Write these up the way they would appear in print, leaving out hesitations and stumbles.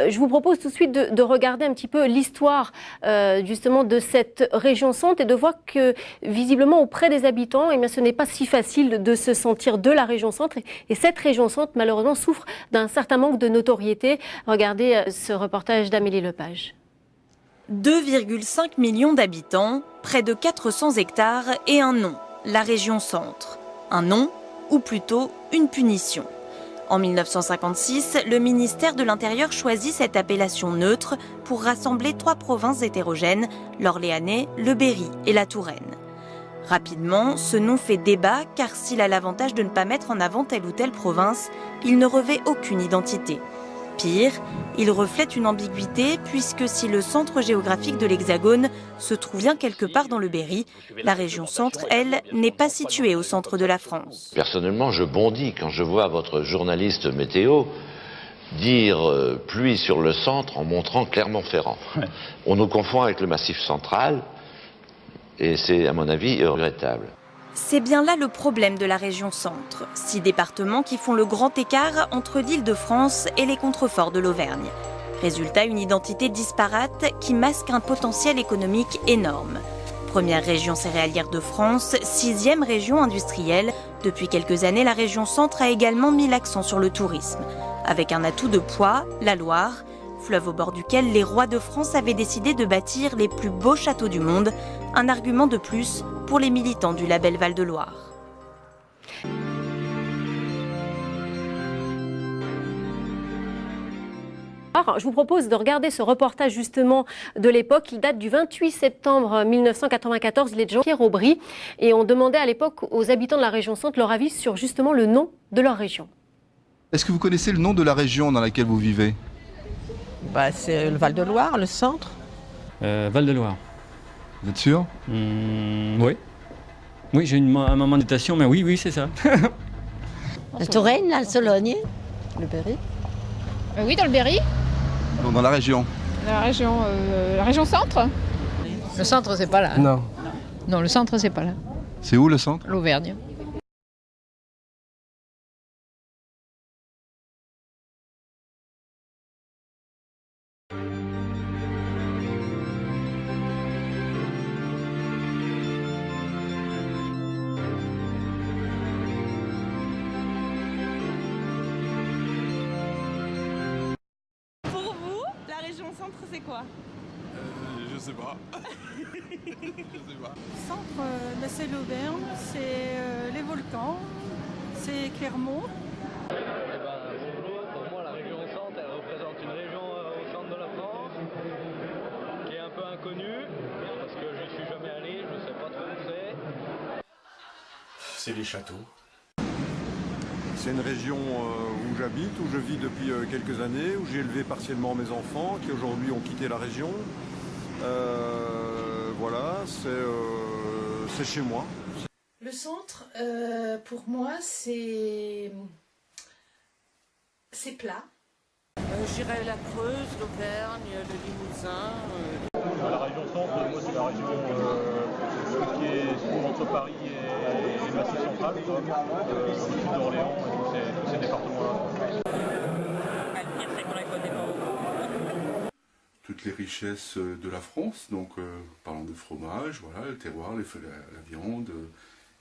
Je vous propose tout de suite de regarder un petit peu l'histoire justement de cette région centre et de voir que visiblement auprès des habitants, eh bien, ce n'est pas si facile de se sentir de la région centre. Et cette région centre, malheureusement, souffre d'un certain manque de notoriété. Regardez ce reportage d'Amélie Lepage. 2,5 millions d'habitants, près de 400 hectares et un nom, la région centre. Un nom, ou plutôt une punition. En 1956, le ministère de l'Intérieur choisit cette appellation neutre pour rassembler 3 provinces hétérogènes, l'Orléanais, le Berry et la Touraine. Rapidement, ce nom fait débat car s'il a l'avantage de ne pas mettre en avant telle ou telle province, il ne revêt aucune identité. Pire, il reflète une ambiguïté puisque si le centre géographique de l'Hexagone se trouve bien quelque part dans le Berry, la région centre, elle, n'est pas située au centre de la France. Personnellement, je bondis quand je vois votre journaliste météo dire pluie sur le centre en montrant Clermont-Ferrand. On nous confond avec le Massif central et c'est, à mon avis, regrettable. C'est bien là le problème de la région centre. 6 départements qui font le grand écart entre l'Île-de-France et les contreforts de l'Auvergne. Résultat, une identité disparate qui masque un potentiel économique énorme. Première région céréalière de France, 6e région industrielle. Depuis quelques années, la région centre a également mis l'accent sur le tourisme. Avec un atout de poids, la Loire, fleuve au bord duquel les rois de France avaient décidé de bâtir les plus beaux châteaux du monde. Un argument de plus pour les militants du label Val-de-Loire. Alors, je vous propose de regarder ce reportage justement de l'époque. Il date du 28 septembre 1994. Il est de Jean-Pierre Aubry. Et on demandait à l'époque aux habitants de la région centre leur avis sur justement le nom de leur région. Est-ce que vous connaissez le nom de la région dans laquelle vous vivez ? C'est le Val-de-Loire, le centre. Val-de-Loire. Vous êtes sûr ? Oui. Oui, j'ai un moment d'hésitation, mais oui, c'est ça. La Touraine, la Sologne. Le Berry. Oui, dans le Berry. Non, dans la région. La région centre. Le centre, c'est pas là. Non. Non, le centre, c'est pas là. C'est où le centre ? L'Auvergne. C'est quoi? Je sais pas. Centre, c'est l'Auvergne, c'est les volcans, c'est Clermont. Bonjour, pour moi la région centre, elle représente une région au centre de la France qui est un peu inconnue parce que je suis jamais allé, je sais pas trop où c'est. C'est les châteaux. C'est une région où j'habite, où je vis depuis quelques années, où j'ai élevé partiellement mes enfants qui aujourd'hui ont quitté la région. Voilà, c'est chez moi. Le centre, pour moi, c'est plat. Je dirais la Creuse, l'Auvergne, le Limousin. La région centre, moi c'est la région qui est souvent entre Paris et le Massif central, au sud d'Orléans et tous ces départements-là. Toutes les richesses de la France, donc parlant de fromage, voilà, le terroir, la viande,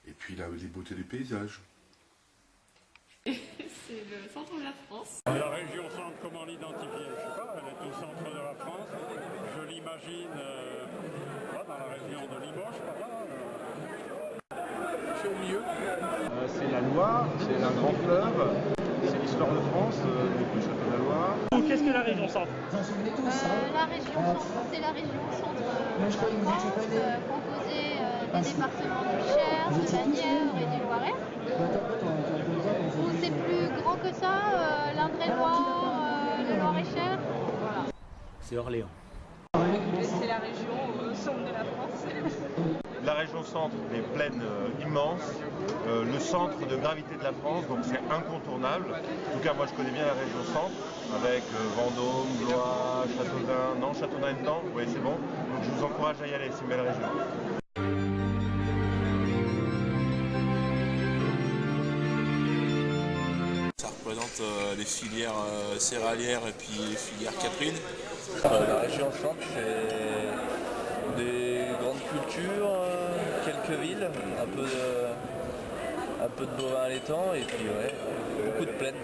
et puis les beautés du paysage. C'est le centre de la France. La région centre, comment l'identifier? Je sais pas, elle est au centre de la France. Je l'imagine dans la région de Limoges, par là. C'est au milieu. C'est la Loire, c'est un grand fleuve, c'est l'histoire de France, le château de la Loire. Qu'est-ce que la région centre? La région centre, c'est la région centre de France, composée des départements du Cher, de la Nièvre et du Loiret. Ou c'est plus grand que ça, l'Indre-et-Loire, le Loir-et-Cher. Voilà. C'est Orléans. C'est la région au centre de la France. La région centre, des plaines immenses, le centre de gravité de la France, donc c'est incontournable. En tout cas, moi je connais bien la région centre, avec Vendôme, Blois, Châteaudun. Non, Châteaudun est dedans, oui c'est bon. Donc je vous encourage à y aller, c'est une belle région. Ça représente les filières céréalières et puis les filières caprines. La région centre, c'est des grandes cultures, quelques villes, un peu de bovins allaitants et puis beaucoup de plaines.